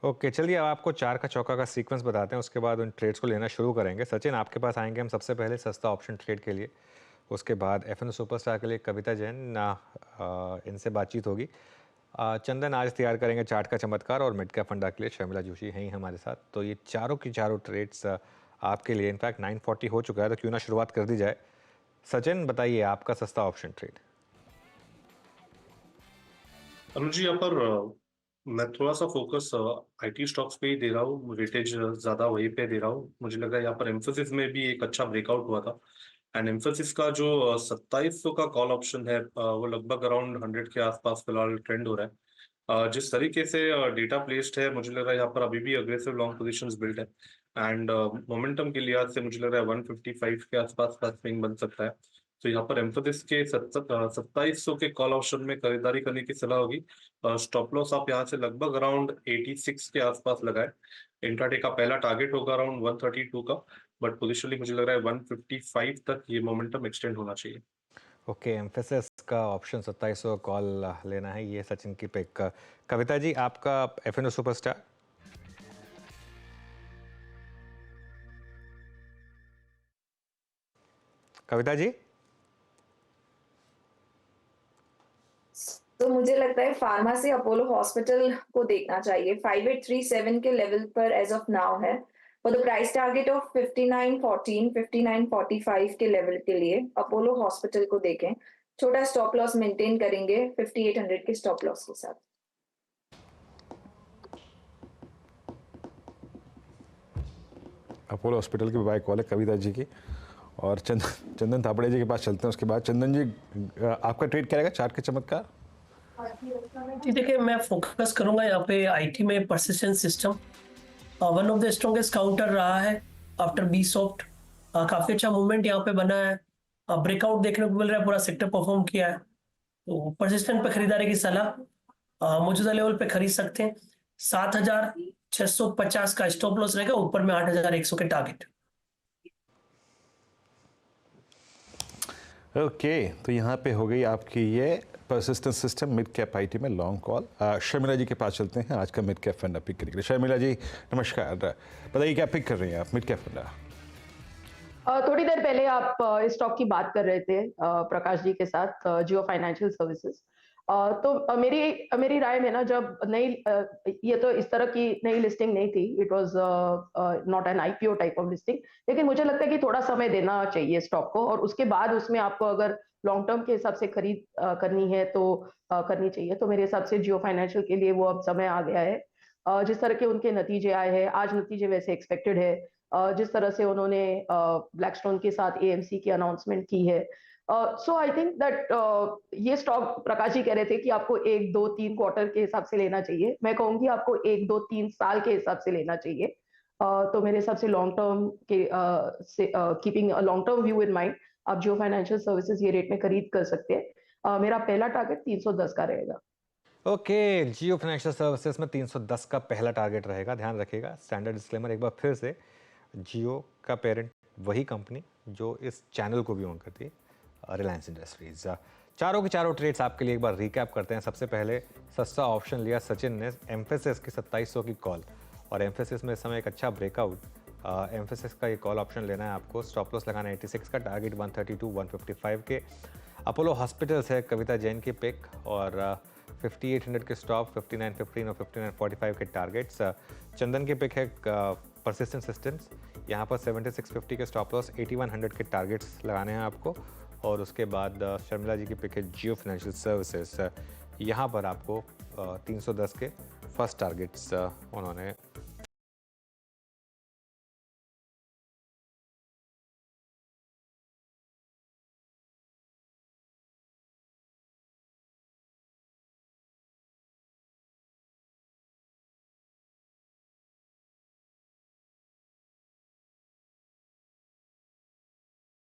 Okay, चलिए अब आपको 4 का चौका का सीक्वेंस बताते हैं, उसके बाद उन ट्रेड्स को लेना शुरू करेंगे। सचिन, आपके पास आएँगे हम सबसे पहले सस्ता ऑप्शन ट्रेड के लिए, उसके बाद एफएन सुपरस्टार के लिए कविता जैन इनसे बातचीत होगी। चंदन आज तैयार करेंगे चार्ट का चमत्कार और मिड कैप फंडा के लिए शर्मिला जोशी हैं ही हमारे साथ। तो ये चारों की चारों ट्रेड्स आपके लिए इनफैक्ट 9:40 हो चुका है, तो क्यों ना शुरुआत कर दी जाए। सचिन बताइए आपका सस्ता ऑप्शन ट्रेड। अनुज जी, यहाँ पर मैं थोड़ा सा फोकस आईटी स्टॉक्स पे ही दे रहा हूँ। वेटेज ज्यादा वहीं पे दे रहा हूँ। मुझे लग रहा है यहाँ पर एम्फोसिस में भी एक अच्छा ब्रेकआउट हुआ था। एंड एम्फोसिस का जो 2700 का कॉल ऑप्शन है, वो लगभग अराउंड 100 के आसपास फिलहाल ट्रेंड हो रहा है। जिस तरीके से डेटा प्लेस्ड है, मुझे लग रहा है यहाँ पर अभी भी अग्रेसिव लॉन्ग पोजीशंस बिल्ड है। एंड मोमेंटम के लिहाज से मुझे लग रहा है 155 के आसपास का स्विंग बन सकता है। तो यहाँ पर एम्फोसिस के 2700 के कॉल ऑप्शन में खरीदारी करने की सलाह होगी। स्टॉप लॉस आप यहाँ से लगभग अराउंड 86 के आसपास लगाए। इंट्राडे का पहला टारगेट होगा अराउंड 132 का, बट पोजिशनली मुझे लग रहा है 155 तक ये मोमेंटम एक्सटेंड होना चाहिए। ओके, एम्फेसिस का ऑप्शन 2700 कॉल लेना है, ये सचिन की पिक। कविता जी आपका एफएनओ सुपरस्टार। कविता जी। तो मुझे लगता है फार्मा से अपोलो हॉस्पिटल को देखना चाहिए। 5837 के लेवल पर एज ऑफ नाउ है, for the price target of 5914 5945 के लेवल के लिए अपोलो हॉस्पिटल को देखें। छोटा स्टॉप लॉस मेंटेन करेंगे 5800 के स्टॉप लॉस के साथ। अपोलो हॉस्पिटल की बाय कॉल है कविता जी की, और चंदन थापड़े जी के पास चलते हैं। उसके बाद चंदन जी आपका ट्रेड क्या रहेगा चार्ट के चमत्कार? जी देखिए, मैं फोकस करूंगा यहाँ पे आईटी में persistent system one of the strongest counter रहा है आफ्टर बी सॉफ्ट। काफी अच्छा मूवमेंट यहाँ पे बना है, ब्रेकआउट देखने को मिल रहा है, पूरा सेक्टर परफॉर्म किया है। तो परसिस्टेंट पे खरीदारी की सलाह, मौजूदा लेवल पे खरीद सकते हैं। 7650 का स्टॉप लॉस रहेगा, ऊपर में 8100 के टारगेट। ओके, तो यहाँ पे हो गई आपकी ये persistent system mid cap IT में लॉन्ग कॉल। शर्मिला जी के पास चलते हैं आज का मिड कैप फंडा पिक करने के लिए। शर्मिला जी नमस्कार, बताइए क्या पिक कर रही हैं आप मिड कैप फंडा? थोड़ी देर पहले आप इस स्टॉक की बात कर रहे थे प्रकाश जी के साथ, जियो फाइनेंशियल सर्विसेज। तो मेरी राय में ना, जब नई ये तो इस तरह की नई लिस्टिंग नहीं थी, it was not an IPO type of listing, लेकिन मुझे लगता है कि थोड़ा समय देना चाहिए स्टॉक को, और उसके बाद उसमें आपको अगर लॉन्ग टर्म के हिसाब से खरीद करनी है तो करनी चाहिए। तो मेरे हिसाब से जियो फाइनेंशियल के लिए वो अब समय आ गया है। जिस तरह के उनके नतीजे आए हैं, आज नतीजे वैसे एक्सपेक्टेड है, जिस तरह से उन्होंने ब्लैकस्टोन के साथ एएमसी की अनाउंसमेंट की है। सो आई थिंक दैट ये स्टॉक, प्रकाश जी कह रहे थे कि आपको 1 2 3 क्वार्टर के हिसाब से लेना चाहिए, मैं कहूंगी आपको 1 2 3 साल के हिसाब से लेना चाहिए। तो मेरे हिसाब से लॉन्ग टर्म के keeping long term view in mind, आप जियो फाइनेंशियल सर्विसेज ये रेट में खरीद कर सकते हैं। मेरा पहला टारगेट 310 का रहेगा। ओके, जियो फाइनेंशियल सर्विसेज में 310 का पहला टारगेट रहेगा, ध्यान रखिएगा। स्टैंडर्ड डिस्क्लेमर एक बार फिर से, जियो का पेरेंट वही कंपनी जो इस चैनल को भी ओन करती है, रिलायंस इंडस्ट्रीज। चारों के चारों ट्रेड्स आपके लिए एक बार रिकैप करते हैं। सबसे पहले सस्ता ऑप्शन लिया सचिन ने, एम्फेसिस की 2700 की कॉल, और एम्फेसिस में इस समय एक अच्छा ब्रेकआउट। एम्फेसिस का ये कॉल ऑप्शन लेना है आपको, स्टॉप लॉस लगाना है 86 का, टारगेट 132 155 के। अपोलो हॉस्पिटल्स है कविता जैन की पिक, और 5800 के स्टॉप, 5915 और 5945 के टारगेट्स। चंदन की पिक है परसिस्टेंट सिस्टम्स, यहाँ पर 7650 के स्टॉप लॉस, 8100 के टारगेट्स लगाने हैं आपको। और उसके बाद शर्मिला जी की पिक है जियो फाइनेंशियल सर्विसेज, यहाँ पर आपको 310 के फर्स्ट टारगेट्स उन्होंने